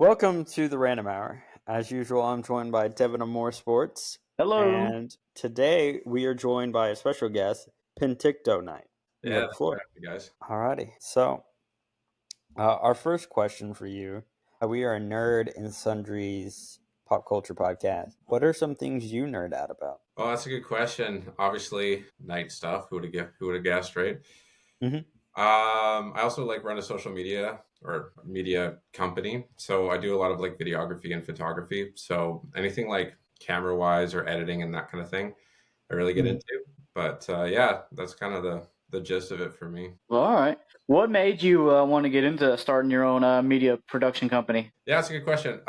Welcome to the Random Hour. As usual, I'm joined by Devin of More Sports, Hello. and today we are joined by a special guest, Penticto Knight. You Yeah, have the thanks for floor. having me, guys. Alrighty. So, our first question for you: we are a nerd in sundries pop culture podcast. What are some things you nerd out about? Well, that's a good question. Obviously, night stuff. Who would have guessed, right? Mm-hmm. I also like run a social media or media company, so I do a lot of like videography and photography. So anything like camera wise or editing and that kind of thing, I really get into. But yeah, that's kind of the gist of it for me. Well, all right. What made you want to get into starting your own media production company? Yeah, that's a good question.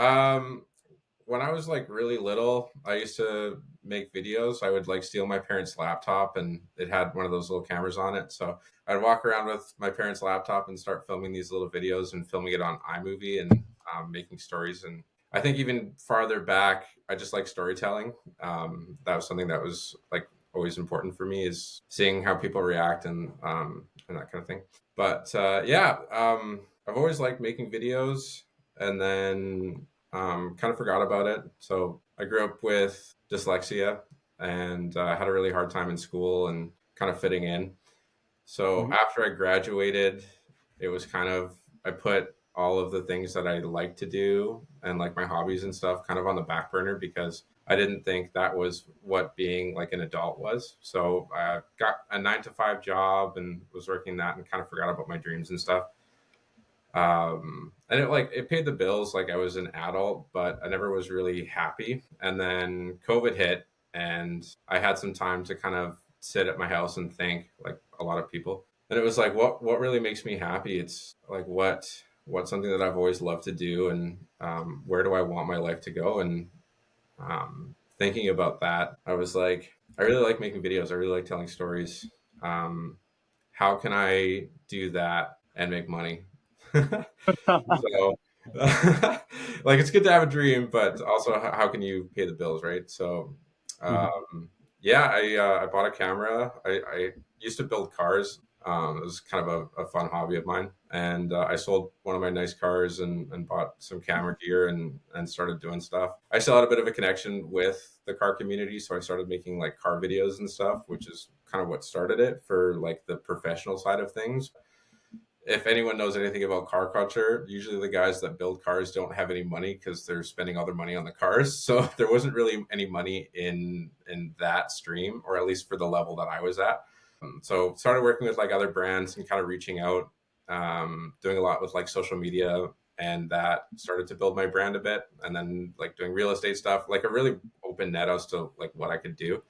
When I was like really little, I used to make videos. I would like steal my parents' laptop and it had one of those little cameras on it. So I'd walk around with my parents' laptop and start filming these little videos and filming it on iMovie and making stories. And I think even farther back, I just like storytelling. That was something that was like always important for me, is seeing how people react and that kind of thing. But I've always liked making videos. And then kind of forgot about it. So I grew up with dyslexia and had a really hard time in school and kind of fitting in. So Mm-hmm. after I graduated, it was kind of, I put all of the things that I like to do and like my hobbies and stuff kind of on the back burner because I didn't think that was what being like an adult was. So I got a 9 to 5 job and was working that and kind of forgot about my dreams and stuff. And it paid the bills like I was an adult, but I never was really happy. And then COVID hit and I had some time to kind of sit at my house and think, like a lot of people. And it was like what really makes me happy? It's like what's something that I've always loved to do, and where do I want my life to go? And thinking about that, I was like, I really like making videos. I really like telling stories. Um, how can I do that and make money? So, like, it's good to have a dream, but also how can you pay the bills, right? So, Mm-hmm. yeah, I bought a camera. I used to build cars. It was kind of a fun hobby of mine, and I sold one of my nice cars and bought some camera gear and started doing stuff. I still had a bit of a connection with the car community, so I started making like car videos and stuff, which is kind of what started it for like the professional side of things. If anyone knows anything about car culture, usually the guys that build cars don't have any money because they're spending all their money on the cars. So there wasn't really any money in that stream, or at least for the level that I was at. So started working with like other brands and kind of reaching out, doing a lot with like social media, and that started to build my brand a bit. And then like doing real estate stuff, like a really open net as to like what I could do.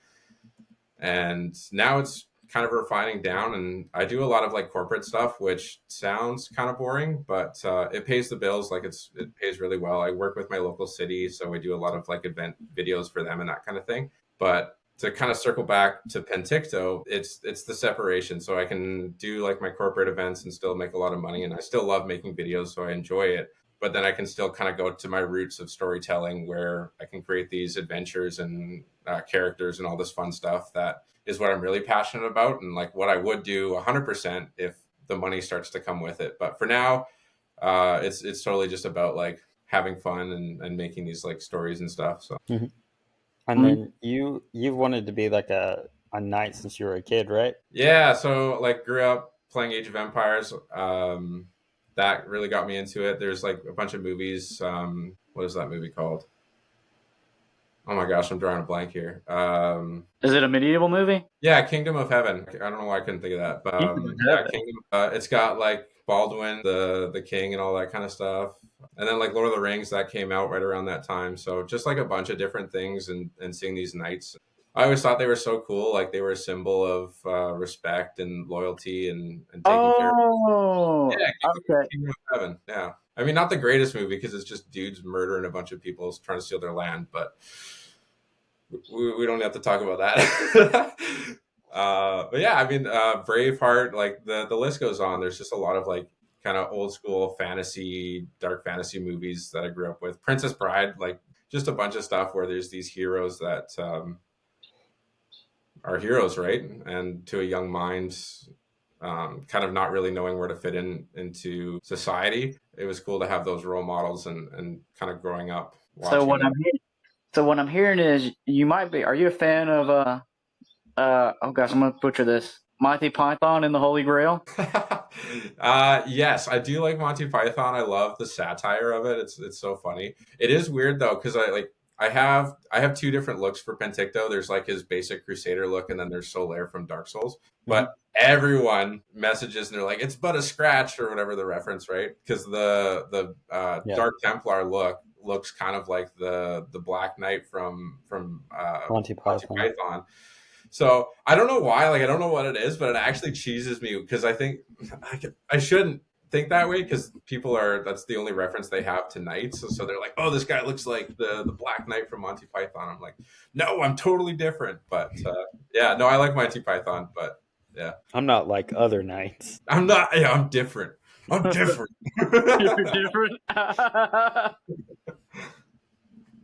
And now it's kind of refining down, and I do a lot of like corporate stuff, which sounds kind of boring, but it pays the bills. Like it pays really well. I work with my local city, so we do a lot of like event videos for them and that kind of thing. But to kind of circle back to Penticto, it's the separation. So I can do like my corporate events and still make a lot of money, and I still love making videos, so I enjoy it. But then I can still kind of go to my roots of storytelling, where I can create these adventures and characters and all this fun stuff. That is what I'm really passionate about, and like what I would do 100% if the money starts to come with it. But for now, it's totally just about like having fun and making these like stories and stuff. So Mm-hmm. And Mm. then you've wanted to be like a knight since you were a kid, right? yeah, so like grew up playing Age of Empires. That really got me into it. There's like a bunch of movies. What is that movie called? Oh my gosh, I'm drawing a blank here. Is it a medieval movie? Yeah, Kingdom of Heaven. I don't know why I couldn't think of that, but Kingdom of yeah, Heaven. Kingdom. It's got like Baldwin, the king, and all that kind of stuff. And then like Lord of the Rings that came out right around that time. So just like a bunch of different things, and seeing these knights. I always thought they were so cool. Like they were a symbol of respect and loyalty and taking care of. Oh, Yeah, okay. Kingdom of Heaven. Yeah, I mean not the greatest movie because it's just dudes murdering a bunch of people trying to steal their land, but we don't have to talk about that. But yeah, I mean, Braveheart, like the list goes on. There's just a lot of like kind of old school fantasy, dark fantasy movies that I grew up with. Princess Bride, like just a bunch of stuff where there's these heroes that are heroes, right? And to a young mind, kind of not really knowing where to fit into society. it was cool to have those role models and kind of growing up So watching what them. I'm hearing is you might be. Are you a fan of oh gosh, I'm gonna butcher this. Monty Python and the Holy Grail. Yes, I do like Monty Python. I love the satire of it. It's so funny. It is weird though, because I have two different looks for Penticto. There's like his basic Crusader look, and then there's Solaire from Dark Souls. Mhm. But everyone messages and they're like, it's but a scratch or whatever the reference, right? Because the Yeah, Dark Templar looks kind of like the Black Knight from Monty Monty Python. Python. So I don't know why, like I don't know what it is, but it actually cheeses me because I think I shouldn't think that way because that's the only reference they have to knights. So they're like, oh, this guy looks like the Black Knight from Monty Python. I'm like, no, I'm totally different. But yeah, no, I like Monty Python, but yeah, I'm not like other knights. I'm not. Yeah, I'm different. I'm different. You're different.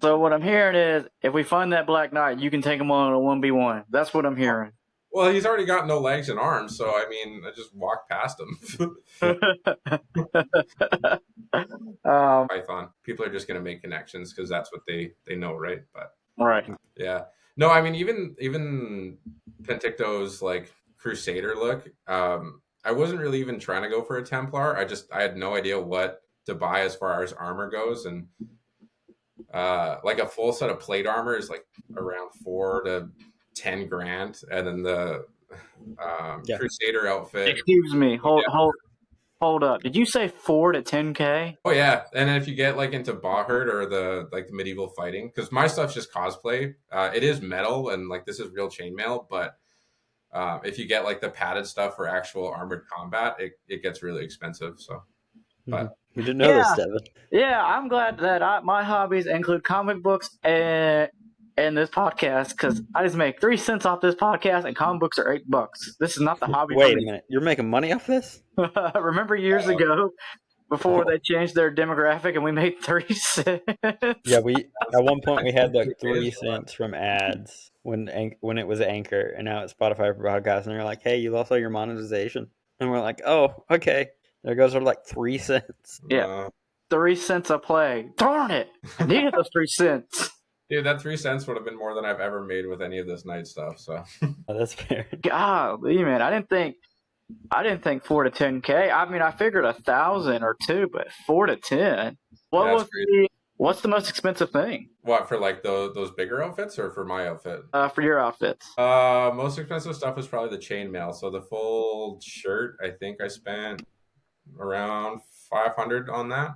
So what I'm hearing is, if we find that Black Knight, you can take him on a 1v1. That's what I'm hearing. Well, he's already got no legs and arms, so I mean, I just walked past him. Python. People are just going to make connections because that's what they know, right? But right. yeah, no, I mean, even Penticto's like Crusader look. I wasn't really even trying to go for a Templar. I had no idea what to buy as far as armor goes, and like a full set of plate armor is like around 4 to 10 grand, and then the Yeah. Crusader outfit. Excuse me. Yeah. Hold up. Did you say 4 to 10K? Oh yeah, and then if you get like into Bahert or the medieval fighting, because my stuff's just cosplay. It is metal and like this is real chainmail, but if you get like the padded stuff for actual armored combat, it gets really expensive. So, but You didn't know this, Yeah. Devin. Yeah, I'm glad that my hobbies include comic books and this podcast, because I just make 3 cents off this podcast, and comic books are $8. This is not the hobby Wait for a me. minute, you're making money off this? Remember years ago, before they changed their demographic, and we made 3 cents? Yeah, we at one point we had like 3 cents from ads when it was Anchor, and now it's Spotify for podcasts, and they're like, "Hey, you lost all your monetization," and we're like, "Oh, okay." There goes our like 3 cents. Yeah. 3 cents a play. Darn it! I needed those 3 cents. dude, that 3 cents would have been more than I've ever made with any of this night stuff. So Oh, that's fair. Golly, man, I didn't think 4 to 10K. I mean, I figured 1,000 or 2, but 4 to 10. What's the most expensive thing what for like those bigger outfits or for my outfit? for your outfits? Most expensive stuff is probably the chainmail. So the full shirt, I think I spent around 500 on that.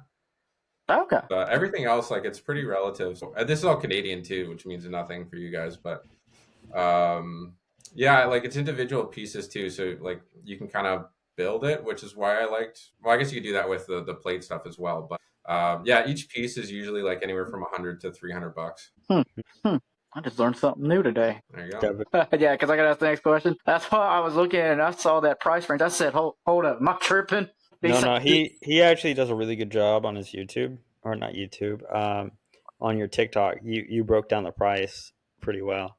Okay. Everything else, like it's pretty relative. So, this is all Canadian too, which means nothing for you guys. But yeah, like it's individual pieces too. So like you can kind of build it, which is why I liked. Well, I guess you could do that with the plate stuff as well. But yeah, each piece is usually like anywhere from 100 to $300. I just learned something new today. There you go. Devin. Yeah, because I got to ask the next question. That's why I was looking and I saw that price range. I said, hold up, am I tripping? No, he actually does a really good job on his YouTube, or not YouTube, on your TikTok. You broke down the price pretty well.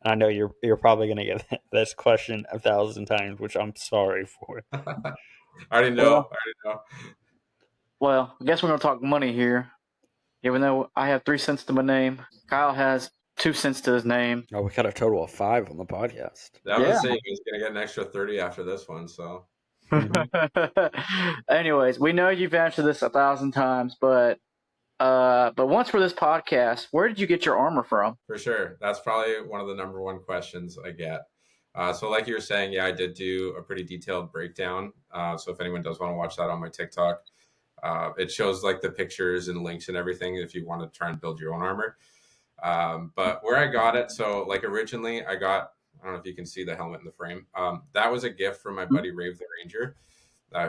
And I know you're probably gonna get this question 1,000 times, which I'm sorry for. I already know. Well, I guess we're going to talk money here. Even though I have 3 cents to my name, Kyle has 2 cents to his name. Oh, we got a total of 5 on the podcast. That was saying he's gonna get an extra 30 after this one. So Anyways, we know you've answered this 1,000 times, but once for this podcast, where did you get your armor from? for sure, that's probably one of the number one questions I get. So like you were saying, yeah, I did do a pretty detailed breakdown. So if anyone does want to watch that on my TikTok, it shows like the pictures and links and everything if you want to try and build your own armor. But where I got it, so like originally I don't know if you can see the helmet in the frame. That was a gift from my buddy Rave the Ranger,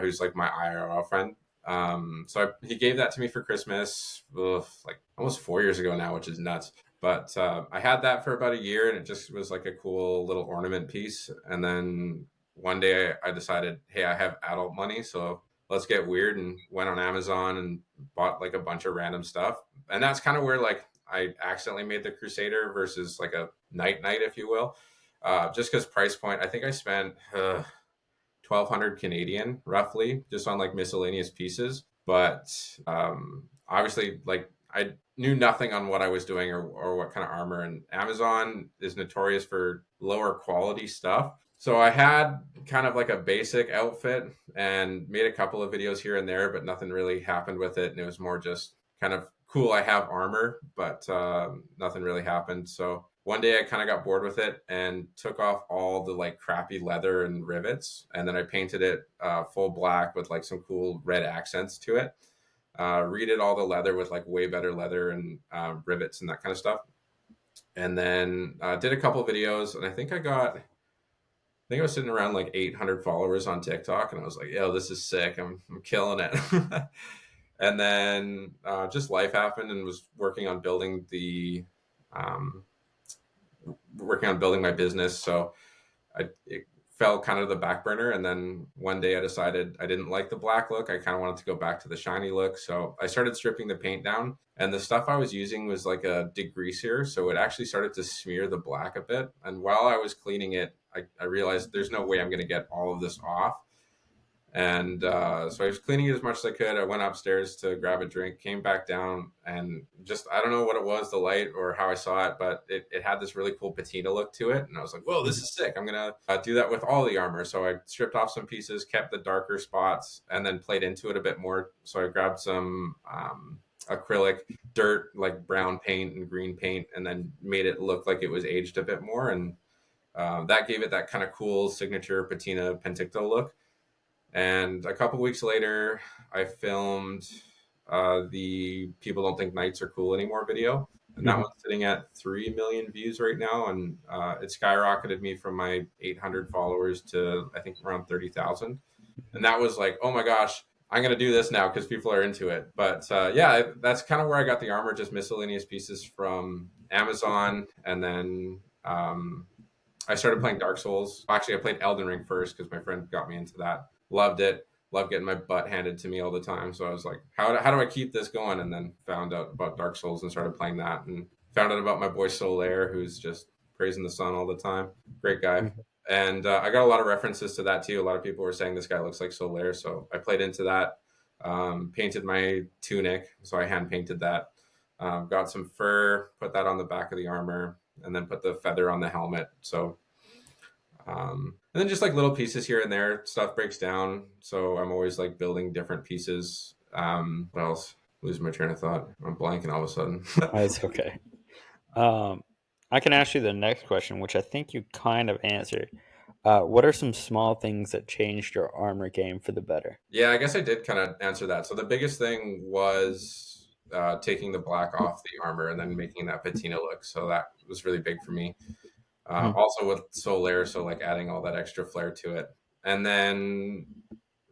who's like my IRL friend. So he gave that to me for Christmas, like almost 4 years ago now, which is nuts. But I had that for about a year, and it just was like a cool little ornament piece. And then one day I decided, hey, I have adult money, so let's get weird, and went on Amazon and bought like a bunch of random stuff. And that's kind of where like I accidentally made the Crusader versus like a Knight, if you will. Just because price point, I think I spent 1,200 Canadian roughly just on like miscellaneous pieces. but obviously, like I knew nothing on what I was doing or what kind of armor. And Amazon is notorious for lower quality stuff. So I had kind of like a basic outfit and made a couple of videos here and there, but nothing really happened with it. And it was more just kind of cool. I have armor, but nothing really happened. So one day I kind of got bored with it and took off all the like crappy leather and rivets. And then I painted it full black with like some cool red accents to it. Redid all the leather with like way better leather and rivets and that kind of stuff. And then did a couple of videos, and I think I was sitting around like 800 followers on TikTok, and I was like, "Yo, this is sick! I'm killing it." And then just life happened, and was um, working on building my business. So it fell kind of the back burner. And then one day I decided I didn't like the black look. I kind of wanted to go back to the shiny look. So I started stripping the paint down, and the stuff I was using was like a degreaser. So it actually started to smear the black a bit. And while I was cleaning it, I realized there's no way I'm going to get all of this off. And so I was cleaning it as much as I could. I went upstairs to grab a drink, came back down, and just, I don't know what it was, the light or how I saw it, but it had this really cool patina look to it. And I was like, whoa, this is sick. I'm going to do that with all the armor. So I stripped off some pieces, kept the darker spots, and then played into it a bit more. So I grabbed some acrylic dirt, like brown paint and green paint, and then made it look like it was aged a bit more. And that gave it that kind of cool signature patina Penticto look. And a couple weeks later, I filmed the "People Don't Think Knights Are Cool Anymore" video, and that one's sitting at 3 million views right now, and it skyrocketed me from my 800 followers to I think around 30,000. And that was like, oh my gosh, I'm gonna do this now because people are into it. But yeah, that's kind of where I got the armor, just miscellaneous pieces from Amazon, and then I started playing Dark Souls. Actually, I played Elden Ring first because my friend got me into that. Loved it. Loved getting my butt handed to me all the time. So I was like, how do I keep this going? And then found out about Dark Souls and started playing that. And found out about my boy Solaire, who's just praising the sun all the time. Great guy. And I got a lot of references to that too. A lot of people were saying this guy looks like Solaire. So I played into that. Painted my tunic. So I hand painted that. Got some fur, put that on the back of the armor, and then put the feather on the helmet. So and then just like little pieces here and there, stuff breaks down. So I'm always like building different pieces. What else? Losing my train of thought. I'm blanking all of a sudden. It's okay. I can ask you the next question, which I think you kind of answered. What are some small things that changed your armor game for the better? Yeah, I guess I did kind of answer that. So the biggest thing was taking the black off the armor and then making that patina look. So that was really big for me. Also with Solaire, so like adding all that extra flair to it. And then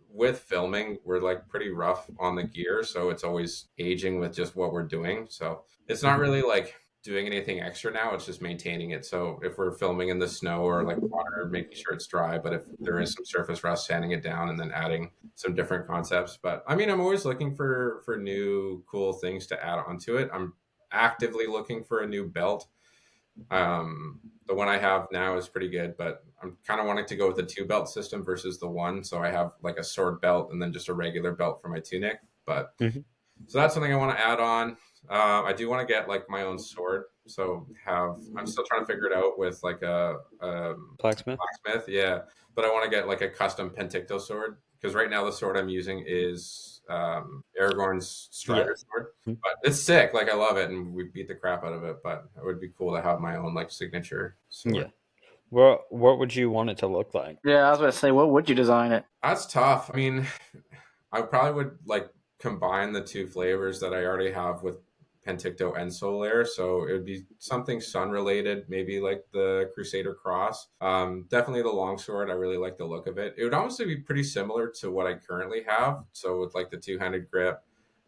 with filming, we're like pretty rough on the gear, so it's always aging with just what we're doing. So it's not really like doing anything extra now, it's just maintaining it. So if we're filming in the snow or like water, making sure it's dry, but if there is some surface rust, sanding it down and then adding some different concepts. But I mean, I'm always looking for new cool things to add onto it. I'm actively looking for a new belt. The one I have now is pretty good, but I'm kind of wanting to go with the two belt system versus the one. So I have like a sword belt and then just a regular belt for my tunic. But so that's something I want to add on. I do want to get like my own sword. So I'm still trying to figure it out with like a Blacksmith. yeah. But I want to get like a custom Penticto sword because right now the sword I'm using is Aragorn's Strider sword, but it's sick. Like I love it, and we beat the crap out of it. But it would be cool to have my own like signature sword. Yeah. Well, what would you want it to look like? Yeah, I was going to say, what would you design it? That's tough. I mean, I probably would like combine the two flavors that I already have with Penticto and Solaire. So it would be something sun related, maybe like the Crusader Cross. Definitely the longsword. I really like the look of it. It would honestly be pretty similar to what I currently have. So with like the two-handed grip,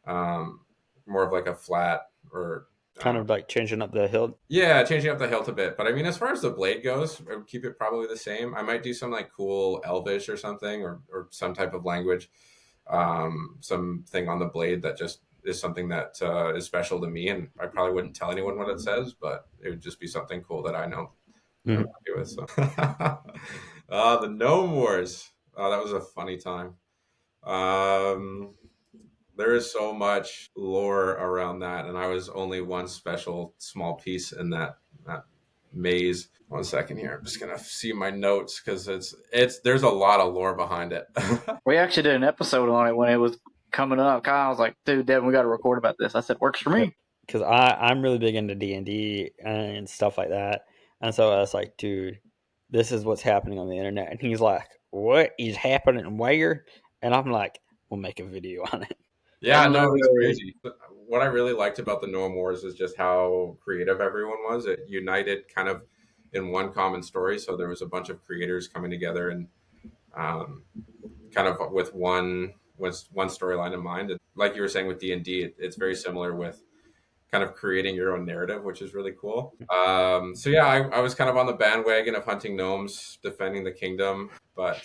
more of like a flat or kind of like changing up the hilt. Yeah, changing up the hilt a bit. But I mean, as far as the blade goes, I would keep it probably the same. I might do some like cool Elvish or something, or some type of language, something on the blade that just is something that is special to me, and I probably wouldn't tell anyone what it says, but it would just be something cool that I know I'm happy with. So, the Gnome Wars. Oh, that was a funny time. There is so much lore around that, and I was only one special small piece in that maze. 1 second here. I'm just gonna see my notes because there's a lot of lore behind it. We actually did an episode on it when it was coming up. Kyle was like, "Dude, Devin, we got to record about this." I said, "Works for me." Because I'm really big into D&D and stuff like that, and so I was like, dude, this is what's happening on the internet, and he's like, what is happening where? And I'm like, we'll make a video on it. Yeah, And no, it was literally, crazy. What I really liked about the Gnome Wars is just how creative everyone was. It united kind of in one common story. So there was a bunch of creators coming together and um, kind of with one storyline in mind. And like you were saying with D&D, it's very similar with kind of creating your own narrative, which is really cool. So yeah, I was kind of on the bandwagon of hunting gnomes, defending the kingdom, but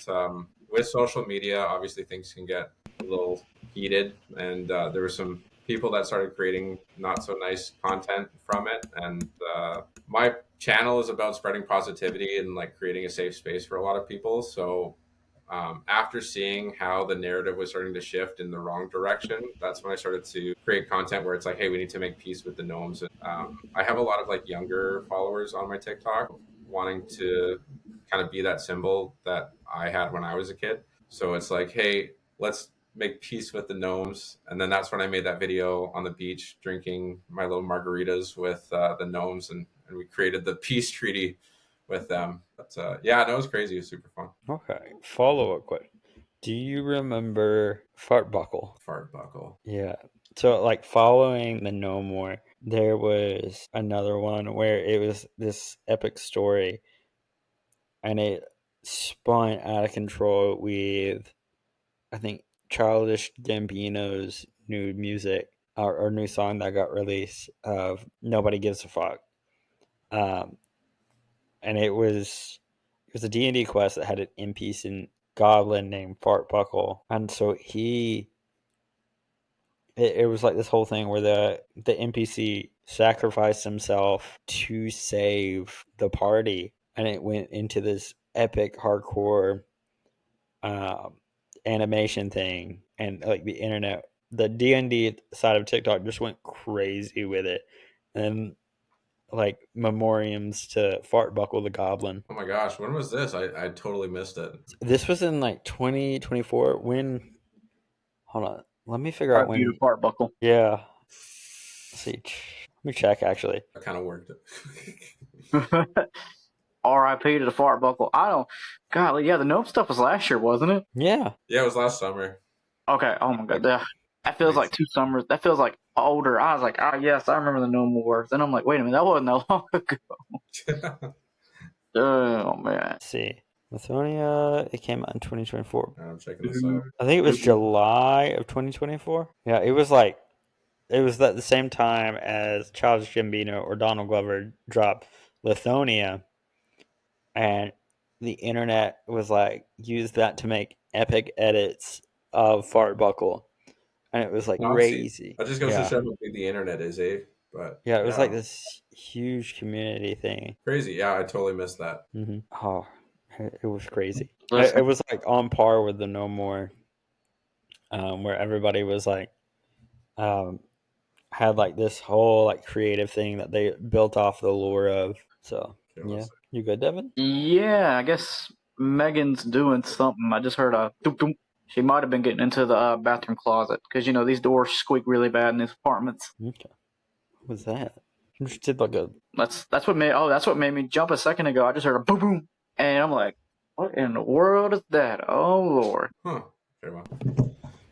with social media, obviously things can get a little heated, and there were some people that started creating not so nice content from it, and my channel is about spreading positivity and like creating a safe space for a lot of people. So after seeing how the narrative was starting to shift in the wrong direction, that's when I started to create content where it's like, hey, we need to make peace with the gnomes. And, I have a lot of like younger followers on my TikTok wanting to kind of be that symbol that I had when I was a kid. So it's like, hey, let's make peace with the gnomes. And then that's when I made that video on the beach drinking my little margaritas with the gnomes, and we created the peace treaty with them. But yeah, no, it was crazy. It was super fun. Okay, follow-up question. Do you remember Fart Buckle? Fart buckle. Yeah. So, like, following the No More, there was another one where it was this epic story, and it spun out of control with, I think, Childish Gambino's new music or new song that got released of Nobody Gives a Fuck. Um, and it was a D&D quest that had an NPC goblin named Fart Buckle, and so it was like this whole thing where the NPC sacrificed himself to save the party, and it went into this epic hardcore um, animation thing, and like the internet, the D&D side of TikTok just went crazy with it, and like memoriams to Fart Buckle the Goblin. Oh my gosh, when was this? I totally missed it. This was in like 2024. When? Hold on, let me figure out our beautiful when. part buckle. Yeah, let's see. Let me check actually. That kind of worked. R.I.P. to the fart buckle. I don't. Golly, yeah, the gnome stuff was last year, wasn't it? Yeah. Yeah, it was last summer. Okay. Oh my god, that feels like 2 summers. That feels like older. I was like, ah, yes, I remember the gnome wars. And I'm like, wait a minute, that wasn't that long ago. Oh man. Let's see. Lithonia, it came out in 2024. I'm checking this out. I think it was July of 2024. Yeah, it was at the same time as Childish Gambino or Donald Glover dropped Lithonia, and the internet was like used that to make epic edits of Fart Buckle, and it was like crazy. That just goes to show how big the internet is, eh? But yeah, it was like this huge community thing. Crazy. Yeah, I totally missed that. Mm-hmm. Oh, it was crazy. It was like on par with the No More, where everybody was like, had like this whole like creative thing that they built off the lore of. So yeah, you good, Devin? Yeah, I guess Megan's doing something. I just heard a doop doop. She might have been getting into the bathroom closet because these doors squeak really bad in these apartments. Okay, what was that? You just did like a. That's what made me jump a second ago. I just heard a boom boom, and I'm like, what in the world is that? Oh Lord. Huh. Very well.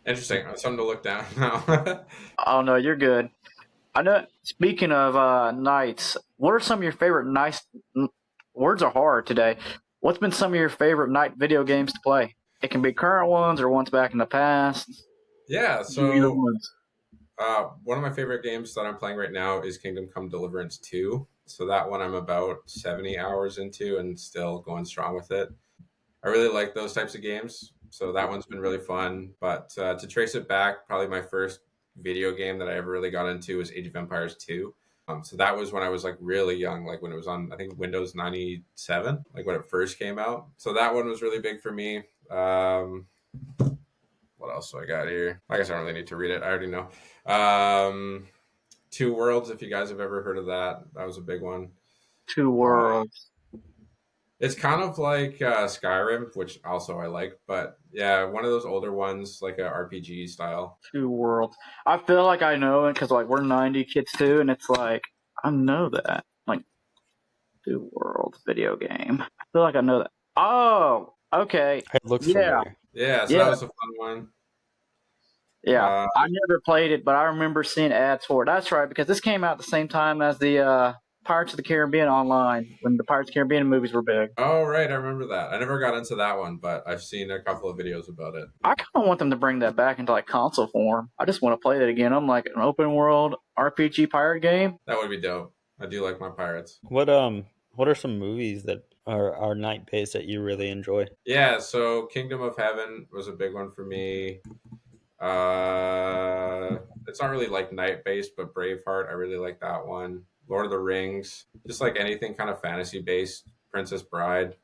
Interesting. Something to look down now. Oh no, you're good. I know. Speaking of nights, what are some of your favorite nights? Words are hard today. What's been some of your favorite night video games to play? It can be current ones or ones back in the past. Yeah. So one of my favorite games that I'm playing right now is Kingdom Come Deliverance 2. So that one I'm about 70 hours into and still going strong with it. I really like those types of games. So that one's been really fun. But to trace it back, probably my first video game that I ever really got into was Age of Empires 2. So that was when I was like really young, like when it was on, I think Windows 97, like when it first came out. So that one was really big for me. What what else do I got here? I guess I don't really need to read it. I already know. Two Worlds, if you guys have ever heard of that. That was a big one. Two Uh, Worlds. it's kind of like Skyrim, which also I like, but yeah, one of those older ones, like a RPG style. Two Worlds. I feel like I know it because like we're 90 kids too, and it's like I know that like Two Worlds video game. I feel like I know that. Oh, okay. It looks Yeah, familiar. Yeah, so that yeah, was a fun one. yeah. Uh, I never played it, but I remember seeing ads for it. That's right, because this came out at the same time as the Pirates of the Caribbean Online when the Pirates of the Caribbean movies were big. oh, right, I remember that. I never got into that one, but I've seen a couple of videos about it. I kind of want them to bring that back into like console form. I just want to play that again. I'm like an open world RPG pirate game. That would be dope. I do like my pirates. What are some movies that are night based that you really enjoy? Yeah, so Kingdom of Heaven was a big one for me. It's not really like night based, but Braveheart, I really like that one. Lord of the Rings, just like anything kind of fantasy based. Princess Bride,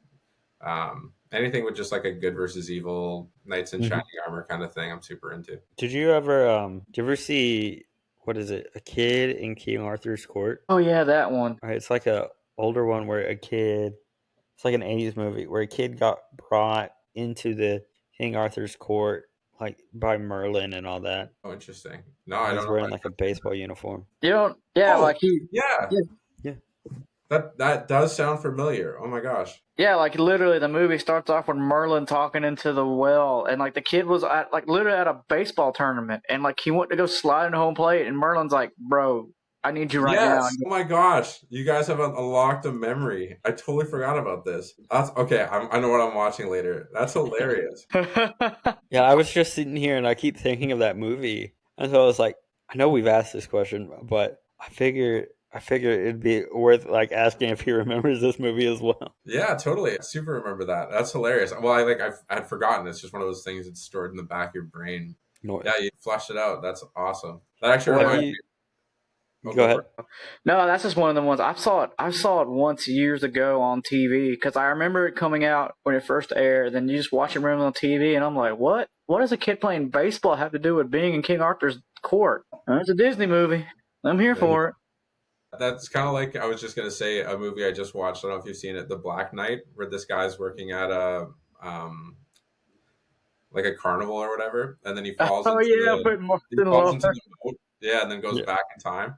anything with just like a good versus evil, knights in shining armor kind of thing. I'm super into. Did you ever see, what is it? A Kid in King Arthur's Court? Oh yeah, that one. Right, it's like a older one where a kid. It's like an '80s movie where a kid got brought into the King Arthur's court, like by Merlin and all that. Oh, interesting. No, I And don't he's know. wearing like a baseball uniform. You don't. Yeah, Oh, like he. yeah, Yeah, Yeah. that does sound familiar. Oh my gosh. yeah, like literally, the movie starts off with Merlin talking into the well, and like the kid was at like literally at a baseball tournament, and like he went to go slide into home plate, and Merlin's like, "Bro, I need you right now." Yes. Oh my gosh. You guys have unlocked a memory. I totally forgot about this. That's okay. I know what I'm watching later. That's hilarious. Yeah, I was just sitting here and I keep thinking of that movie. And so I was like, I know we've asked this question, but I figure it'd be worth like asking if he remembers this movie as well. Yeah, totally. I super remember that. That's hilarious. Well, I had forgotten. It's just one of those things that's stored in the back of your brain. No, Yeah, you flushed it out. That's awesome. That actually Well, have reminds you me. Oh, go go for ahead? it. no, that's just one of the ones I saw it. I saw it once years ago on TV because I remember it coming out when it first aired. Then you just watch it on TV, and I'm like, "What? What does a kid playing baseball have to do with being in King Arthur's court?" It's a Disney movie. I'm here for it. That's kind of like I was just gonna say a movie I just watched. I don't know if you've seen it, The Black Knight, where this guy's working at a like a carnival or whatever, and then Oh yeah, but he Martin falls into Lawrence. the boat, yeah, and then goes Yeah. back in time,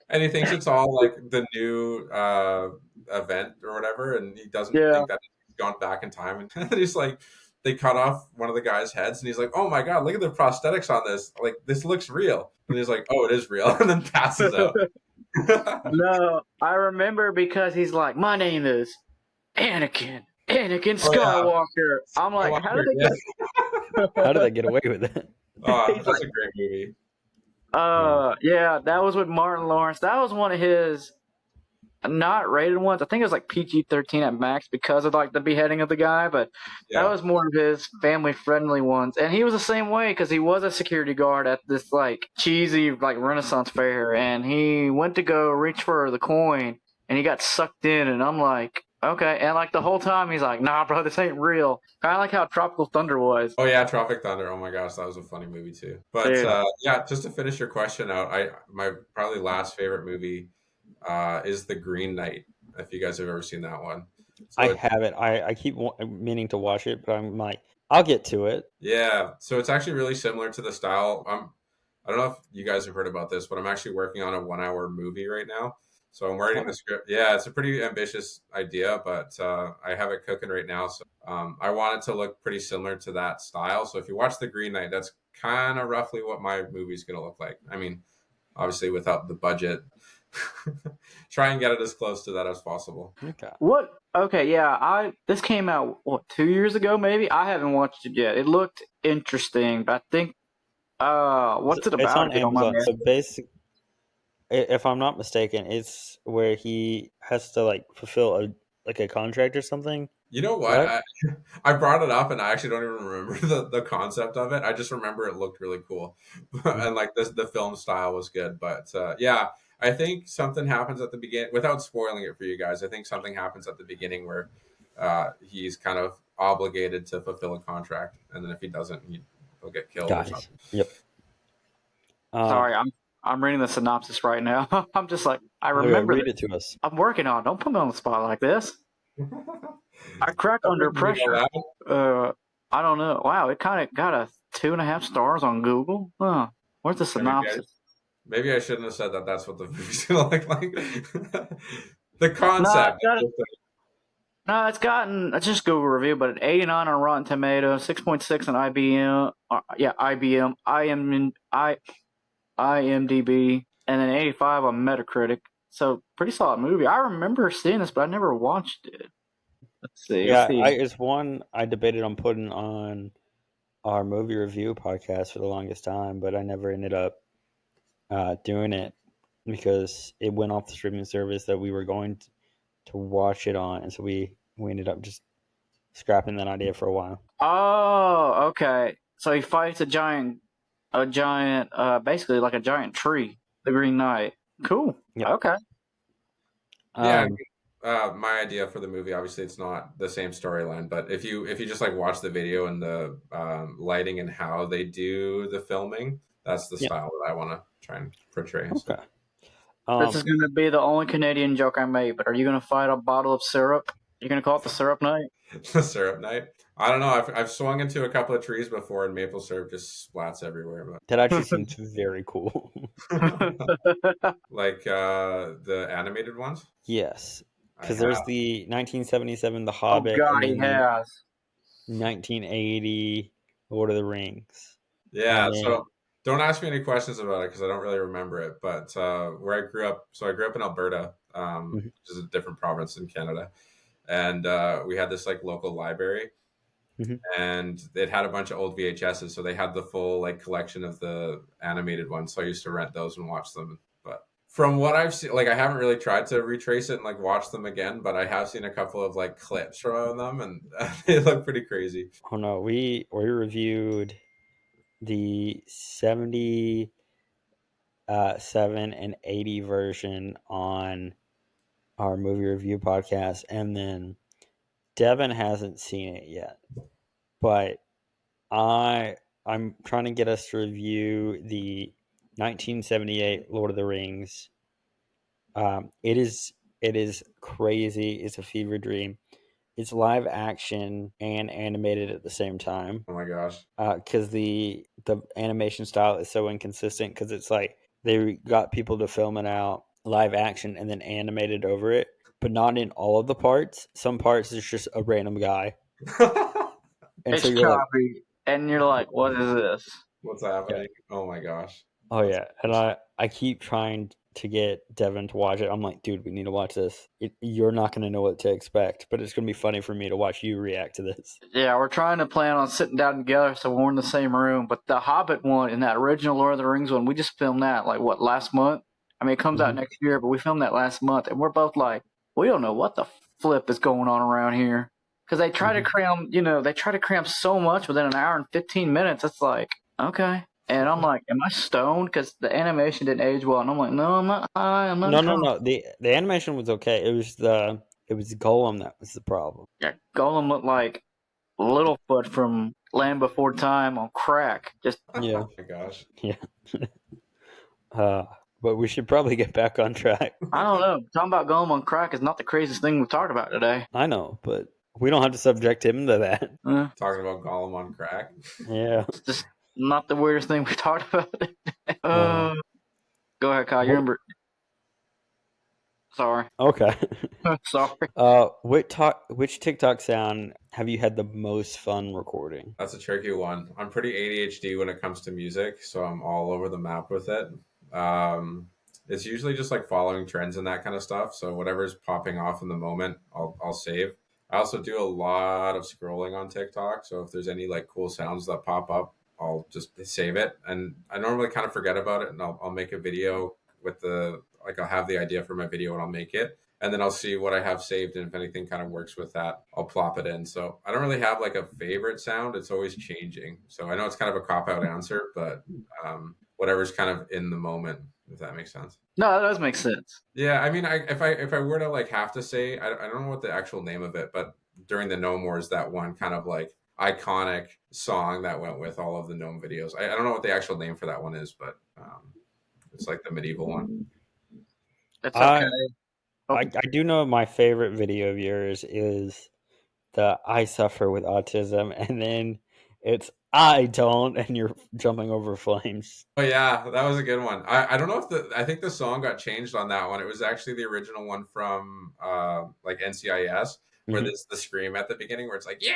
and he thinks it's all like the new event or whatever, and he doesn't Yeah. think that he's gone back in time, and he's like, they cut off one of the guy's heads, and he's like, "Oh my god, look at the prosthetics on this! Like this looks real." And he's like, "Oh, it is real," and then passes out. No, I remember because he's like, "My name is Anakin Oh yeah, Skywalker." I'm like, "How did they yeah. get?" How did they get away with it? Oh, He's that's like, a great movie. yeah, that was with Martin Lawrence. That was one of his not rated ones. I think it was like PG-13 at max because of like the beheading of the guy, but that Yeah. was more of his family-friendly ones. And he was the same way because he was a security guard at this like cheesy like Renaissance fair, and he went to go reach for the coin, and he got sucked in, and I'm like, okay. And like the whole time he's like, nah, bro, this ain't real. Kind of like how Tropical Thunder was. Oh yeah, Tropic Thunder. Oh my gosh, that was a funny movie too. But Dude. yeah, just to finish your question out, my probably last favorite movie is The Green Knight. If you guys have ever seen that one, so I haven't. I keep meaning to watch it, but I'm like, I'll get to it. yeah, so it's actually really similar to the style. I don't know if you guys have heard about this, but I'm actually working on a 1 hour movie right now. So I'm writing the script. Yeah, it's a pretty ambitious idea, but I have it cooking right now. So I want it to look pretty similar to that style. So if you watch The Green Knight, that's kind of roughly what my movie's going to look like. I mean, obviously without the budget, try and get it as close to that as possible. Okay. What? Okay, yeah. This came out 2 years ago, maybe. I haven't watched it yet. It looked interesting, but I think what's it It's about? on If you don't mind Amazon. me So asking? basic, if I'm not mistaken, it's where he has to like fulfill a contract or something. You know what? Correct? I brought it up and I actually don't even remember the concept of it. I just remember it looked really cool. And like the film style was good. But yeah, I think something happens at the beginning, without spoiling it for you guys. I think something happens at the beginning where he's kind of obligated to fulfill a contract. And then if he doesn't, they'll get killed or Guys. something. Yep. Sorry, I'm reading the synopsis right now. I'm just like, I Okay, remember read that it to us. I'm working on. Don't put me on the spot like this. I crack under Read all pressure. that. I don't know. Wow, it kind of got a 2.5 stars on Google. Huh. Where's the synopsis? Maybe I shouldn't have said that. That's what the movie's gonna look like. The No, concept. it's gotten it's just Google review, but an 89 on Rotten Tomatoes, 6.6 on IBM. IBM, IMDb, and then 85 on Metacritic. So pretty solid movie. I remember seeing this, but I never watched it. Let's see. Let's Yeah, see. it's one I debated on putting on our movie review podcast for the longest time, but I never ended up doing it because it went off the streaming service that we were going to watch it on, and so we ended up just scrapping that idea for a while. Oh, okay. So he fights basically like a giant tree, the Green Knight. Cool. Yep. Okay. Yeah, my idea for the movie, obviously it's not the same storyline, but if you just like watch the video and the lighting and how they do the filming, that's the style that I want to try and portray. Okay. This is going to be the only Canadian joke I made, but are you going to fight a bottle of syrup? You're going to call it the Syrup Knight? The syrup night. I don't know. I've swung into a couple of trees before, and maple syrup just splats everywhere. That actually seems very cool. Like the animated ones. Yes, because there's the 1977 The Oh, Hobbit, God, and he then the has. 1980 Lord of the Rings. Yeah. And then, So don't ask me any questions about it because I don't really remember it. But where I grew up, so I grew up in Alberta, which is a different province in Canada, and we had this like local library. And it had a bunch of old VHSs, so they had the full like collection of the animated ones. So I used to rent those and watch them. But from what I've seen, like I haven't really tried to retrace it and like watch them again, but I have seen a couple of like clips from them, and they look pretty crazy. oh no, we reviewed the 77 and 80 version on our movie review podcast, and then Devin hasn't seen it yet, but I'm trying to get us to review the 1978 Lord of the Rings. It is crazy. It's a fever dream. It's live action and animated at the same time. Oh my gosh! Because the animation style is so inconsistent. Because it's like they got people to film it out live action and then animated over it, but not in all of the parts. Some parts is just a random guy, and It's so you're like, choppy, and you're like, what is this? What's yeah. happening? Oh my gosh! Oh yeah, and I keep trying to get Devin to watch it. I'm like, dude, we need to watch this. You're not going to know what to expect, but it's going to be funny for me to watch you react to this. Yeah, we're trying to plan on sitting down together so we're in the same room. But the Hobbit one and that original Lord of the Rings one, we just filmed that like last month? I mean, it comes out next year, but we filmed that last month, and we're both like, we don't know what the flip is going on around here because they try to cram so much within an hour and 15 minutes. It's like, okay. And I'm like, am I stoned? Because the animation didn't age well. And I'm like, no, I'm not high. I'm not drunk. No. The animation was okay. It was Gollum that was the problem. Yeah, Golem looked like Littlefoot from Land Before Time on crack. Just Yeah. Oh my gosh! Yeah. But we should probably get back on track. I don't know. Talking about Golem on crack is not the craziest thing we've talked about today. I know, but we don't have to subject him to that. Talking about Gollum on crack. Yeah. It's just not the weirdest thing we talked about. Go ahead, Kyle. You remember? Sorry. Okay. Sorry. Which TikTok sound have you had the most fun recording? That's a tricky one. I'm pretty ADHD when it comes to music, so I'm all over the map with it. It's usually just like following trends and that kind of stuff. So whatever's popping off in the moment, I'll save. I also do a lot of scrolling on TikTok. So if there's any like cool sounds that pop up, I'll just save it. And I normally kind of forget about it, and I'll make a video with I'll have the idea for my video and I'll make it. And then I'll see what I have saved. And if anything kind of works with that, I'll plop it in. So I don't really have like a favorite sound. It's always changing. So I know it's kind of a cop-out answer, but whatever's kind of in the moment, if that makes sense. No, that does make sense. Yeah, I mean, if I were to like have to say, I don't know what the actual name of it, but during the No More is that one kind of like iconic song that went with all of the gnome videos. I don't know what the actual name for that one is, but it's like the medieval one. It's okay. I Oh, I do know my favorite video of yours is the "I suffer with autism," and then it's "I don't," and you're jumping over flames. Oh yeah, that was a good one. I don't know if I think the song got changed on that one. It was actually the original one from like NCIS, where Mhm. there's the scream at the beginning where it's like, yeah,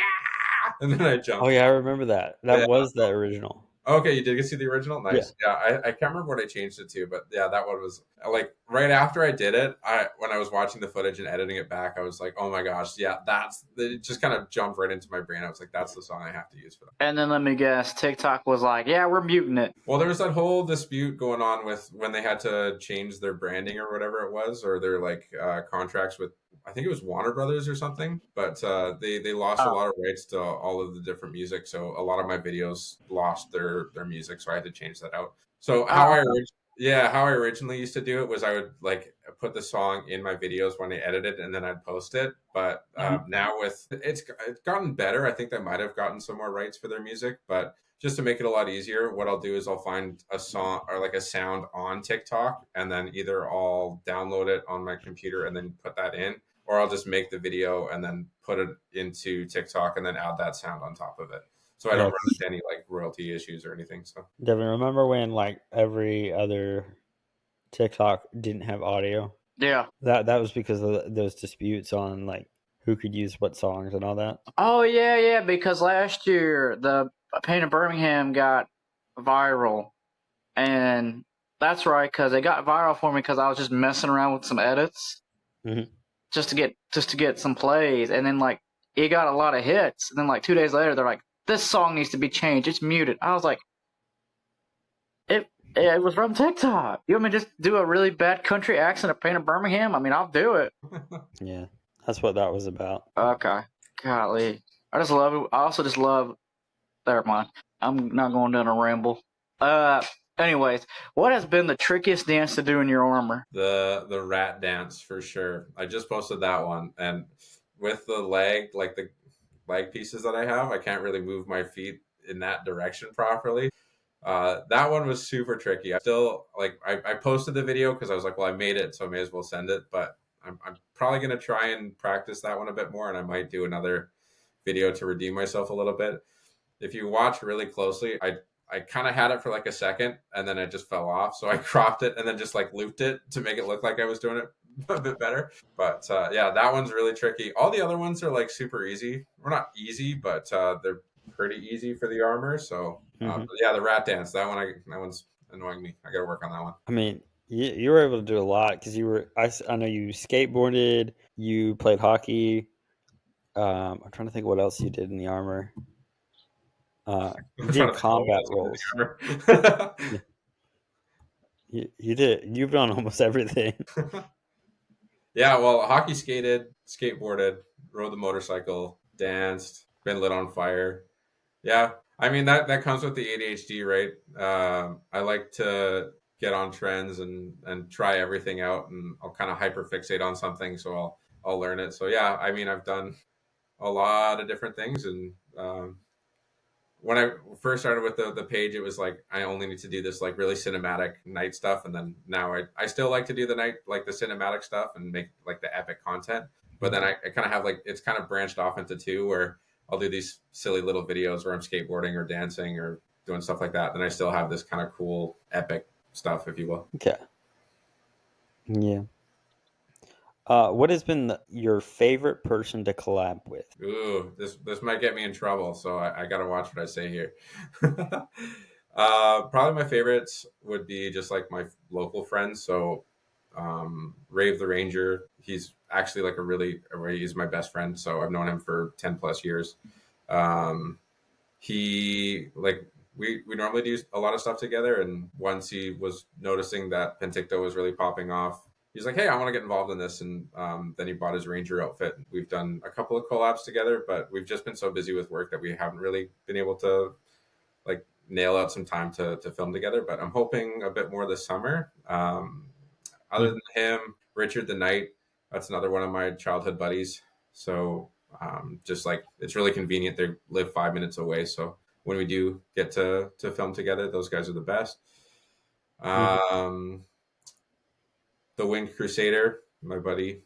and then I Oh jumped. yeah, I remember that. That Yeah. was the original. Okay, you did get to see the original? Yeah. Nice. Yeah, I can't remember what I changed it to, but yeah, that one was like right after I did it. I when I was watching the footage and editing it back, I was like, oh my gosh, yeah, that's it. Just kind of jumped right into my brain. I was like, that's the song I have to use for that. and then let me guess, TikTok was like, "Yeah, we're muting it." Well, there was that whole dispute going on with when they had to change their branding or whatever it was, or their like contracts with, I think it was Warner Brothers or something. But they lost a Oh, lot of rights to all of the different music, so a lot of my videos lost their music, so I had to change that out. So oh, how I originally used to do it was I would like put the song in my videos when I edited, and then I'd post it. But mhm. now with it's gotten better. I think they might have gotten some more rights for their music, but just to make it a lot easier, what I'll do is I'll find a song or like a sound on TikTok, and then either I'll download it on my computer and then put that in, or I'll just make the video and then put it into TikTok and then add that sound on top of it. So I don't Yeah. run into any like royalty issues or anything. So Devin, remember when like every other TikTok didn't have audio? Yeah. That was because of those disputes on like who could use what songs and all that. Oh yeah, yeah. Because last year the Pain of Birmingham got viral, and that's right. Because they got viral for me because I was just messing around with some edits Hmm. just to get some plays, and then like it got a lot of hits, and then like 2 days later they're like, "This song needs to be changed. It's muted." I was like, "It was from TikTok. You want me to just do a really bad country accent of Pain of Birmingham? I mean, I'll do it." Yeah, that's what that was about. Okay, golly, I just love it. I also just love. Never mind. I'm not going down a ramble. Uh, anyways, what has been the trickiest dance to do in your armor? the rat dance for sure. I just posted that one, and with the leg, like the leg pieces that I have, I can't really move my feet in that direction properly. That one was super tricky. I still like I posted the video because I was like, well, I made it, so I may as well send it. But I'm probably gonna try and practice that one a bit more, and I might do another video to redeem myself a little bit. If you watch really closely, I kind of had it for like a second, and then it just fell off. So I cropped it and then just like looped it to make it look like I was doing it a bit better. But yeah, that one's really tricky. All the other ones are like super easy. Well, not easy, but they're pretty easy for the armor. So Hmm. but yeah, the rat dance, that one's annoying me. I got to work on that one. I mean, you were able to do a lot because you were. I know you skateboarded, you played hockey. I'm trying to think what else you did in the armor. You I'm trying did to think what combat else I did roles. in the Yeah, you did. You've done almost everything. armor. Yeah, well, hockey skated, skateboarded, rode the motorcycle, danced, been lit on fire. Yeah, I mean that comes with the ADHD, right? I like to get on trends and try everything out, and I'll kind of hyper fixate on something, so I'll learn it. So yeah, I mean I've done a lot of different things, and when I first started with the page, it was like I only need to do this like really cinematic night stuff, and then now I still like to do the night like the cinematic stuff and make like the epic content. But then I kind of have like it's kind of branched off into two where I'll do these silly little videos where I'm skateboarding or dancing or doing stuff like that. Then I still have this kind of cool epic stuff, if you will. Okay. Yeah. What has been your favorite person to collab with? Ooh, this might get me in trouble, so I got to watch what I say here. Probably my favorites would be just like my local friends. So, Rave the Ranger, he's actually like he's my best friend. So I've known him for 10 plus years. Um, he like we normally do a lot of stuff together, and once he was noticing that Penticto was really popping off, he's like, hey, I want to get involved in this. And then he bought his ranger outfit. We've done a couple of collabs together, but we've just been so busy with work that we haven't really been able to like nail out some time to film together. But I'm hoping a bit more this summer. Other Hmm. than him, Richard the Knight, that's another one of my childhood buddies. So Just like it's really convenient. They live 5 minutes away, so when we do get to film together, those guys are the best. Mhm. Um, the Winged Crusader, my buddy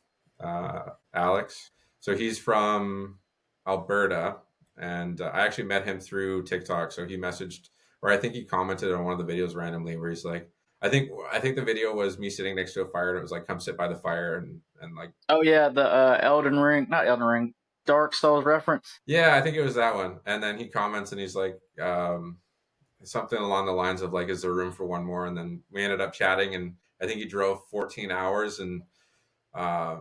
Alex. So he's from Alberta, and I actually met him through TikTok. So he messaged, or I think he commented on one of the videos randomly, where he's like, I think the video was me sitting next to a fire, and it was like, come sit by the fire, and like, Oh yeah, the Elden Ring, not Elden Ring, Dark Souls reference. yeah, I think it was that one. And then he comments, and he's like, something along the lines of like, is there room for one more? And then we ended up chatting, and I think he drove 14 hours, and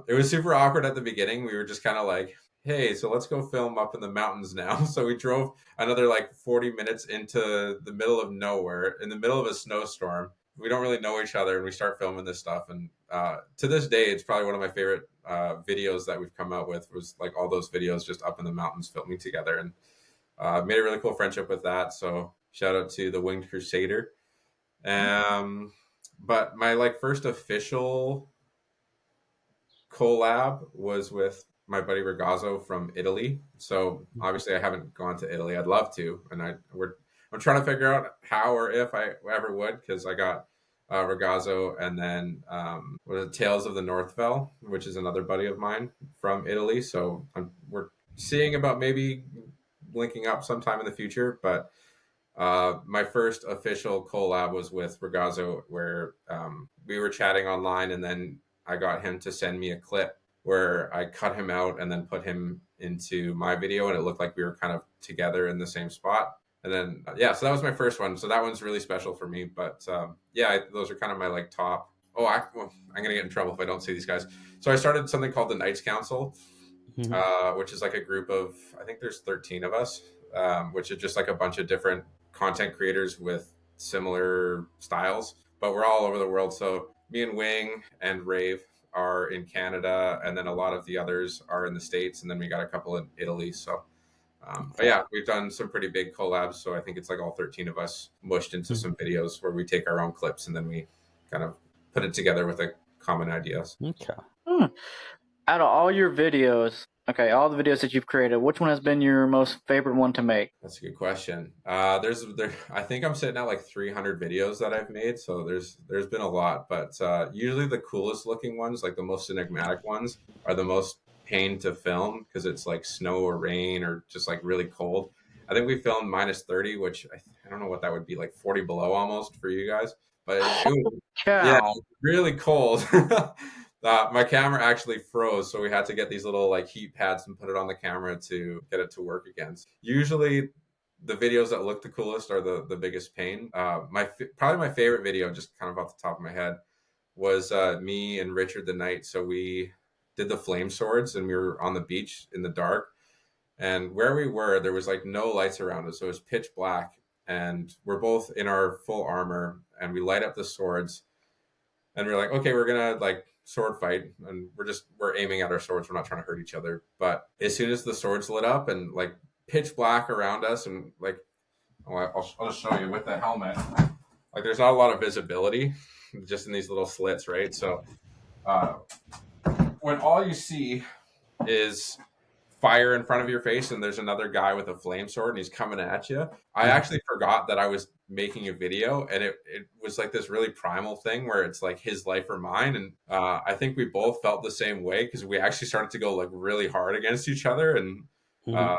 it was super awkward at the beginning. We were just kind of like, hey, so let's go film up in the mountains now. So we drove another like 40 minutes into the middle of nowhere in the middle of a snowstorm. We don't really know each other, and we start filming this stuff. And to this day, it's probably one of my favorite videos that we've come out with, was like all those videos just up in the mountains filming together. And made a really cool friendship with that. So shout out to the Winged Crusader. Um, but my like first official collab was with my buddy Ragazzo from Italy. So obviously I haven't gone to Italy. I'd love to, and I'm trying to figure out how or if I ever would, because I got Ragazzo, and then was it Tales of the Northfell, which is another buddy of mine from Italy. So we're seeing about maybe linking up sometime in the future, but my first official collab was with Ragazzo, where we were chatting online, and then I got him to send me a clip where I cut him out and then put him into my video, and it looked like we were kind of together in the same spot. And then yeah, so that was my first one. So that one's really special for me. But yeah, those are kind of my like top. Oh, I'm gonna get in trouble if I don't say these guys. So I started something called the Knights Council, Mhm. which is like a group of, I think there's 13 of us, which is just like a bunch of different content creators with similar styles, but we're all over the world. So me and Wing and Rave are in Canada, and then a lot of the others are in the States, and then we got a couple in Italy. So, but Okay. yeah, we've done some pretty big collabs. So I think it's like all 13 of us mushed into Mhm. some videos where we take our own clips and then we kind of put it together with a common ideas. Okay. Hmm. Out of all your videos, okay, all the videos that you've created, which one has been your most favorite one to make? That's a good question. I think I'm sitting at like 300 videos that I've made, so there's been a lot, but usually the coolest looking ones, like the most enigmatic ones, are the most pain to film because it's like snow or rain or just like really cold. I think we filmed -30, which I don't know what that would be, like 40 below almost for you guys, but it was, yeah, Cow. really cold. My camera actually froze, so we had to get these little like heat pads and put it on the camera to get it to work again. Usually, the videos that look the coolest are the biggest pain. Probably my favorite video, just kind of off the top of my head, was me and Richard the Knight. So we did the flame swords, and we were on the beach in the dark. And where we were, there was like no lights around us, so it was pitch black. And we're both in our full armor, and we light up the swords, and we're like, okay, we're gonna like sword fight, and we're aiming at our swords. We're not trying to hurt each other. But as soon as the swords lit up and like pitch black around us, and like, I'll just show you with the helmet. Like, there's not a lot of visibility, just in these little slits, right? So uh, when all you see is fire in front of your face, and there's another guy with a flame sword, and he's coming at you. I Mhm. actually forgot that I was making a video, and it was like this really primal thing where it's like his life or mine. And I think we both felt the same way, because we actually started to go like really hard against each other. And Mhm. uh,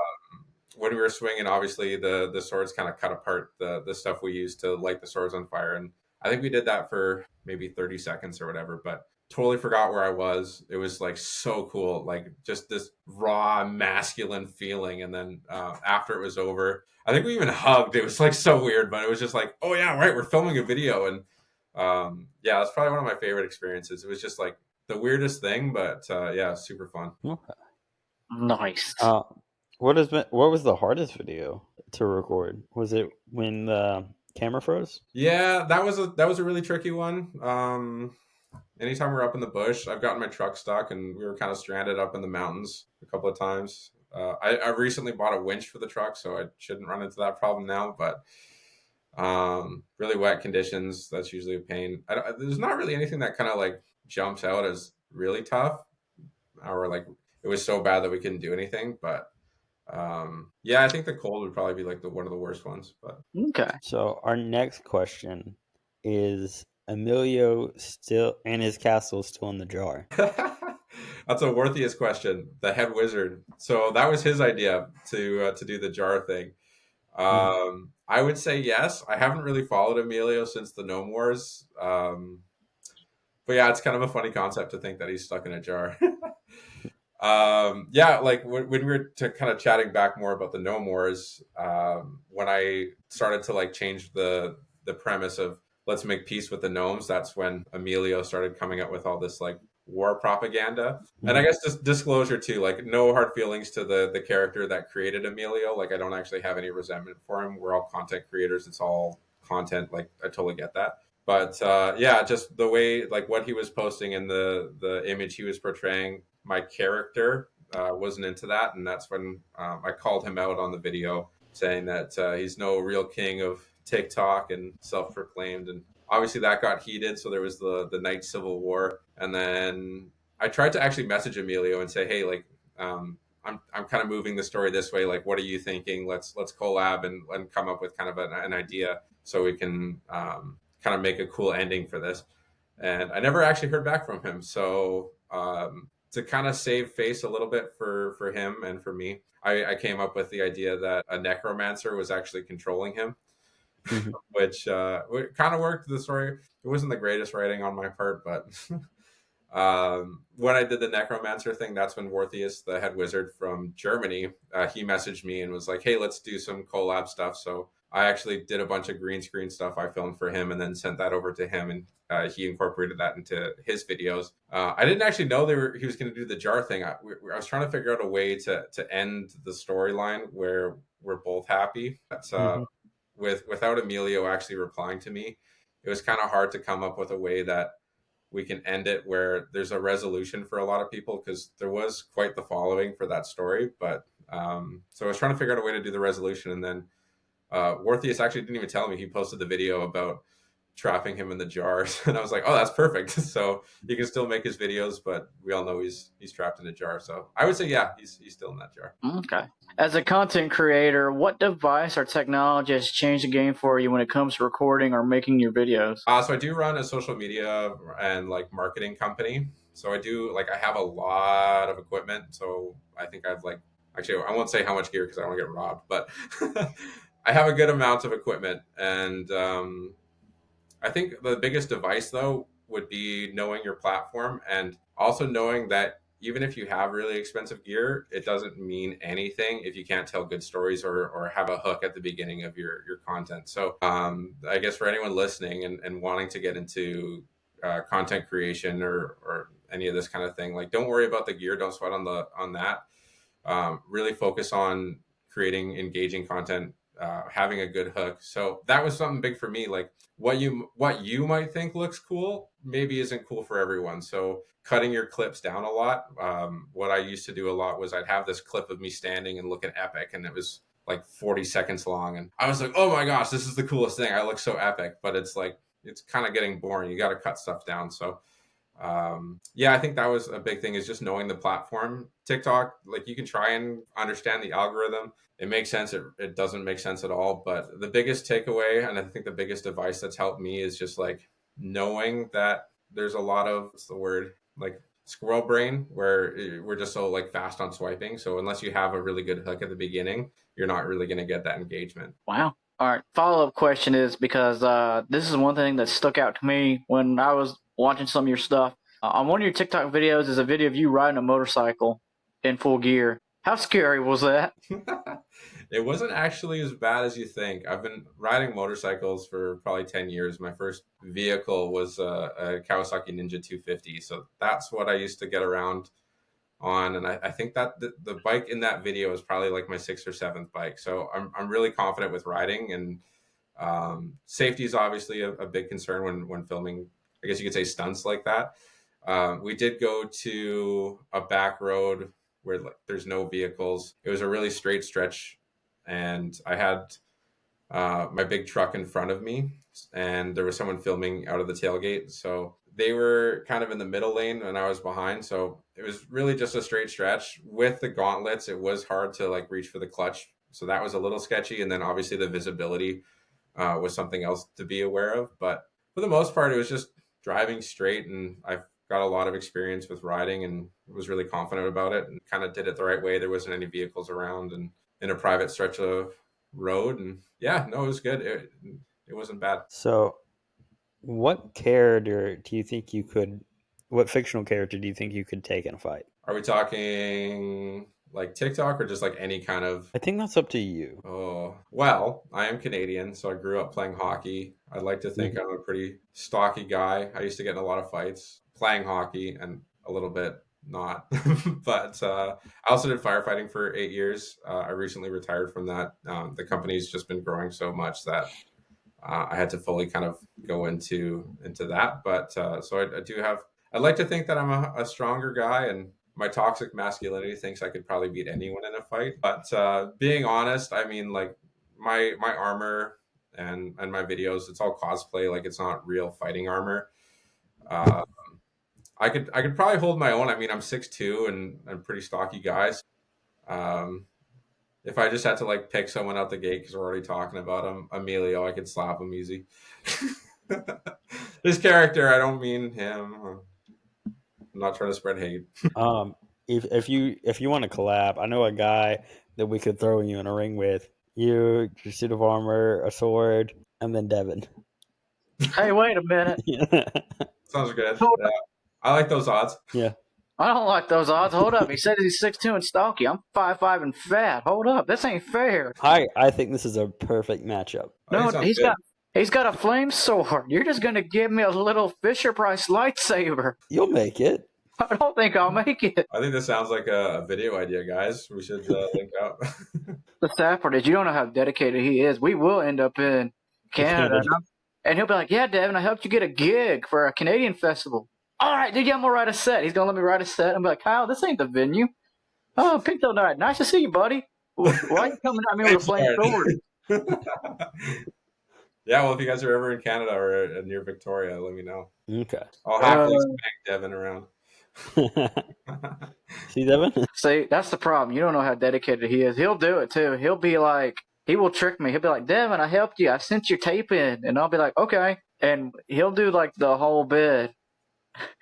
when we were swinging, obviously the swords kind of cut apart the stuff we used to light the swords on fire. And I think we did that for maybe 30 seconds or whatever, but totally forgot where I was. It was like so cool, like just this raw masculine feeling. And then after it was over, I think we even hugged. It was like so weird, but it was just like, oh yeah, right, we're filming a video. And yeah, it's probably one of my favorite experiences. It was just like the weirdest thing, but yeah, super fun. Okay. Nice. Uh, what was the hardest video to record? Was it when the camera froze? Yeah, that was a really tricky one. Anytime we're up in the bush, I've gotten my truck stuck, and we were kind of stranded up in the mountains a couple of times. I recently bought a winch for the truck, so I shouldn't run into that problem now. But really wet conditions, that's usually a pain. There's not really anything that kind of like jumps out as really tough, or like it was so bad that we couldn't do anything. But yeah, I think the cold would probably be like one of the worst ones. But Okay. So our next question is Emilio still and his castle still in the jar? that's a worthiest question. The head wizard. So that was his idea to do the jar thing. Mhm. I would say yes. I haven't really followed Emilio since the Gnome Wars. But yeah, it's kind of a funny concept to think that he's stuck in a jar. Yeah, like when we were kind of chatting back more about the Gnome Wars, when I started to like change the premise of let's make peace with the gnomes, that's when Emilio started coming up with all this like war propaganda. And I Mhm. guess just disclosure too, like no hard feelings to the character that created Emilio. Like I don't actually have any resentment for him. We're all content creators. It's all content. Like I totally get that. But yeah, just the way like what he was posting and the image he was portraying, my character wasn't into that, and that's when I called him out on the video, saying that he's no real king of TikTok and self-proclaimed, and obviously that got heated. So there was the Night Civil War, and then I tried to actually message Emilio and say, hey, like I'm kind of moving the story this way. Like, what are you thinking? Let's collab and come up with kind of an idea so we can kind of make a cool ending for this. And I never actually heard back from him. So to kind of save face a little bit for him and for me, I came up with the idea that a necromancer was actually controlling him, Mhm. which kind of worked. The story, it wasn't the greatest writing on my part, but when I did the necromancer thing, that's when Wartheus, the head wizard from Germany, he messaged me and was like, "Hey, let's do some collab stuff." So I actually did a bunch of green screen stuff I filmed for him, and then sent that over to him, and he incorporated that into his videos. I didn't actually know he was going to do the jar thing. I was trying to figure out a way to end the storyline where we're both happy. But, Mhm. without Emilio actually replying to me, it was kind of hard to come up with a way that we can end it where there's a resolution for a lot of people, because there was quite the following for that story. But so I was trying to figure out a way to do the resolution, and then Wartheus actually didn't even tell me. He posted the video about trapping him in the jars, and I was like, "Oh, that's perfect." So he can still make his videos, but we all know he's trapped in a jar. So I would say, yeah, he's still in that jar. Okay. As a content creator, what device or technology has changed the game for you when it comes to recording or making your videos? So I do run a social media and like marketing company. So I do like I have a lot of equipment. So I think I've like actually I won't say how much gear because I don't want to get robbed, but I have a good amount of equipment. And I think the biggest device though would be knowing your platform, and also knowing that even if you have really expensive gear, it doesn't mean anything if you can't tell good stories or have a hook at the beginning of your content. So I guess for anyone listening and wanting to get into content creation or any of this kind of thing, like don't worry about the gear, don't sweat on that. Really focus on creating engaging content, having a good hook. So that was something big for me. Like what you might think looks cool maybe isn't cool for everyone. So cutting your clips down a lot. What I used to do a lot was I'd have this clip of me standing and looking epic, and it was like 40 seconds long, and I was like, oh my gosh, this is the coolest thing. I look so epic, but it's like it's kind of getting boring. You got to cut stuff down. So yeah, I think that was a big thing, is just knowing the platform. TikTok, like you can try and understand the algorithm. It makes sense. It doesn't make sense at all. But the biggest takeaway, and I think the biggest advice that's helped me, is just like knowing that there's a lot of, what's the word, like squirrel brain, where we're just so like fast on swiping. So unless you have a really good hook at the beginning, you're not really going to get that engagement. Wow. All right. Follow up question is because this is one thing that stuck out to me when I was watching some of your stuff. On one of your TikTok videos is a video of you riding a motorcycle in full gear. How scary was that? It wasn't actually as bad as you think. I've been riding motorcycles for probably 10 years. My first vehicle was a Kawasaki Ninja 250. So that's what I used to get around on. And I think that the bike in that video is probably like my sixth or seventh bike. So I'm really confident with riding. And safety is obviously a big concern when filming, I guess you could say, stunts like that. We did go to a back road where like, there's no vehicles. It was a really straight stretch, and I had my big truck in front of me, and there was someone filming out of the tailgate. So they were kind of in the middle lane and I was behind. So it was really just a straight stretch. With the gauntlets, it was hard to like reach for the clutch. So that was a little sketchy. And then obviously the visibility was something else to be aware of. But for the most part, it was just driving straight. And I've got a lot of experience with riding and was really confident about it and kind of did it the right way. There wasn't any vehicles around and in a private stretch of road. And yeah, no, it was good. It wasn't bad. So, what character do you think you could? What fictional character do you think you could take in a fight? Are we talking like TikTok or just like any kind of? I think that's up to you. Oh, well, I am Canadian, so I grew up playing hockey. I'd like to think I'm a pretty stocky guy. I used to get in a lot of fights playing hockey and a little bit not. But I also did firefighting for 8 years. I recently retired from that. The company's just been growing so much that I had to fully kind of go into that. But so I do have. I'd like to think that I'm a stronger guy, and my toxic masculinity thinks I could probably beat anyone in a fight. But being honest, I mean, like my armor and my videos, it's all cosplay. Like it's not real fighting armor. Uh, I could probably hold my own. I mean, I'm 6'2" and I'm pretty stocky guys. Um, if I just had to like pick someone out the gate because we're already talking about him, Emilio, I could slap him easy. This character, I don't mean him. I'm not trying to spread hate. If you want to collab, I know a guy that we could throw you in a ring with. You, your suit of armor, a sword, and then Devin. Hey, wait a minute. Sounds good. Yeah. I like those odds. Yeah. I don't like those odds. Hold up. He said he's 6'2" and stocky. I'm 5'5" and fat. Hold up. This ain't fair. I think this is a perfect matchup. No, he's got a flame sword. You're just gonna give me a little Fisher Price lightsaber. You'll make it. I don't think I'll make it. I think this sounds like a video idea, guys. We should link up. The sad part is you don't know how dedicated he is. We will end up in Canada. And he'll be like, yeah, Devin, I helped you get a gig for a Canadian festival. All right, dude, yeah, I'm going to write a set. He's going to let me write a set. I'm like, Kyle, this ain't the venue. Oh, Penticto Knight, nice to see you, buddy. Why are you coming at me with a flame sword? Yeah, well, if you guys are ever in Canada or near Victoria, let me know. Okay. I'll happily smack Devin around. See, Devin? See, that's the problem. You don't know how dedicated he is. He'll do it, too. He'll be like, he will trick me. He'll be like, Devin, I helped you. I sent your tape in. And I'll be like, okay. And he'll do like the whole bit.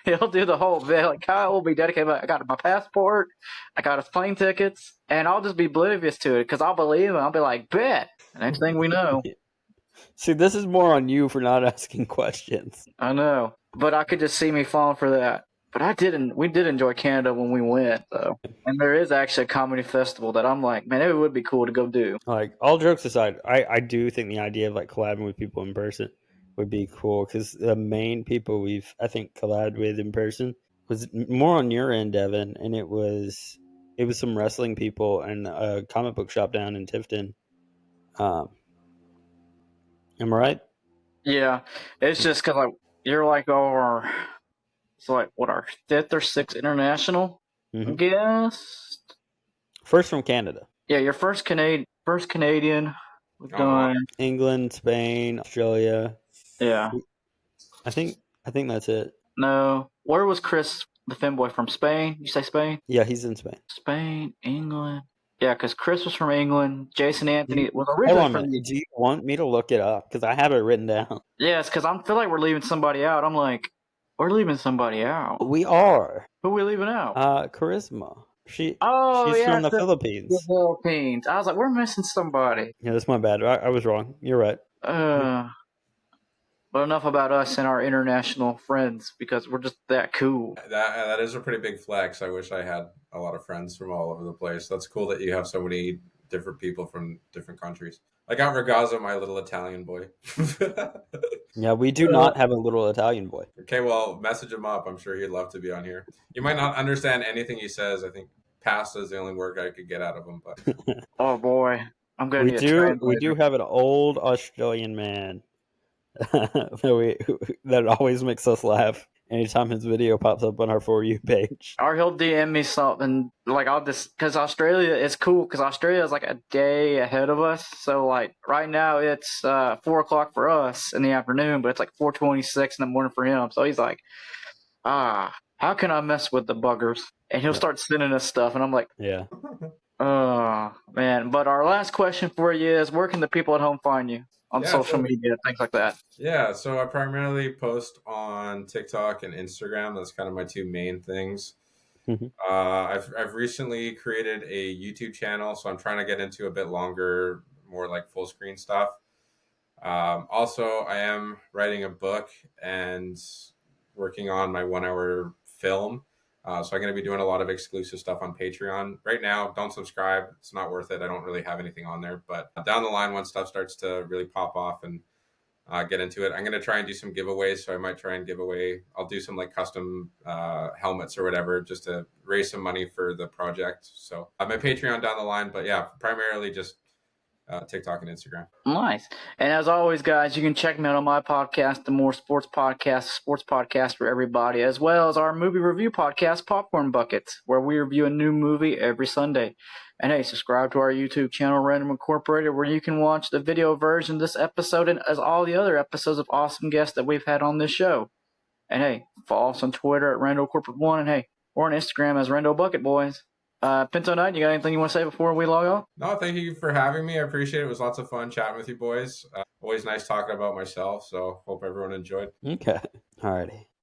He'll do the whole bit. Like Kyle will be dedicated. Like, I got my passport. I got his plane tickets. And I'll just be oblivious to it because I'll believe him. I'll be like, bet. Next thing we know. See, this is more on you for not asking questions. I know. But I could just see me falling for that. But we did enjoy Canada when we went, though. And there is actually a comedy festival that I'm like, man, it would be cool to go do. Like, all jokes aside, I do think the idea of like collabing with people in person would be cool because the main people we've, I think, collabed with in person was more on your end, Devin, and it was some wrestling people and a comic book shop down in Tifton. Am I right? Yeah, it's just because like you're like our, it's like what our 5th or 6th international guest. First from Canada. Yeah, your first Canadian. We've done England, Spain, Australia. Yeah, I think that's it. No, where was Chris the femboy from? Spain? You say Spain? Yeah, he's in Spain. Spain, England. Yeah, because Chris was from England. Jason Anthony was originally from. Do you want me to look it up? Because I have it written down. Yes, because I feel like we're leaving somebody out. I'm like, we're leaving somebody out. We are. Who are we leaving out? Charisma. She's yeah, from the Philippines. The Philippines. I was like, we're missing somebody. Yeah, that's my bad. I was wrong. You're right. But enough about us and our international friends because we're just that cool. That is a pretty big flex. I wish I had a lot of friends from all over the place. That's cool that you have so many different people from different countries. I got Ragazzo, my little Italian boy. Yeah, we do not have a little Italian boy. Okay, well, message him up. I'm sure he'd love to be on here. You might not understand anything he says. I think pasta is the only word I could get out of him. But oh boy, I'm gonna. We do have an old Australian man that always makes us laugh, anytime his video pops up on our For You page. Or he'll DM me something like I'll just because Australia is cool because Australia is like a day ahead of us. So like right now it's 4 o'clock for us in the afternoon, but it's like 4:26 in the morning for him. So he's like, how can I mess with the buggers? And he'll start sending us stuff, and I'm like, Yeah. oh man. But our last question for you is, where can the people at home find you on social media, things like that? Yeah, so I primarily post on TikTok and Instagram. That's kind of my two main things. Mhm. I've recently created a YouTube channel, so I'm trying to get into a bit longer, more like full screen stuff. Also, I am writing a book and working on my 1 hour film. So I'm going to be doing a lot of exclusive stuff on Patreon. Right now, don't subscribe. It's not worth it. I don't really have anything on there. But down the line, when stuff starts to really pop off and get into it, I'm going to try and do some giveaways. So I might try and give away, I'll do some like custom helmets or whatever just to raise some money for the project. So my Patreon down the line. But yeah, primarily just TikTok and Instagram. Nice. And as always, guys, you can check me out on my podcast, the More Sports podcast for everybody, as well as our movie review podcast, Popcorn Buckets, where we review a new movie every Sunday. And hey, subscribe to our YouTube channel, Random Incorporated, where you can watch the video version of this episode and as all the other episodes of awesome guests that we've had on this show. And hey, follow us on Twitter at Rando Corporate One, and hey, or on Instagram as Rando Bucket Boys. Pinto Knight, you got anything you want to say before we log off? No, thank you for having me. I appreciate it. It was lots of fun chatting with you boys. Always nice talking about myself. So hope everyone enjoyed. Okay. Alrighty.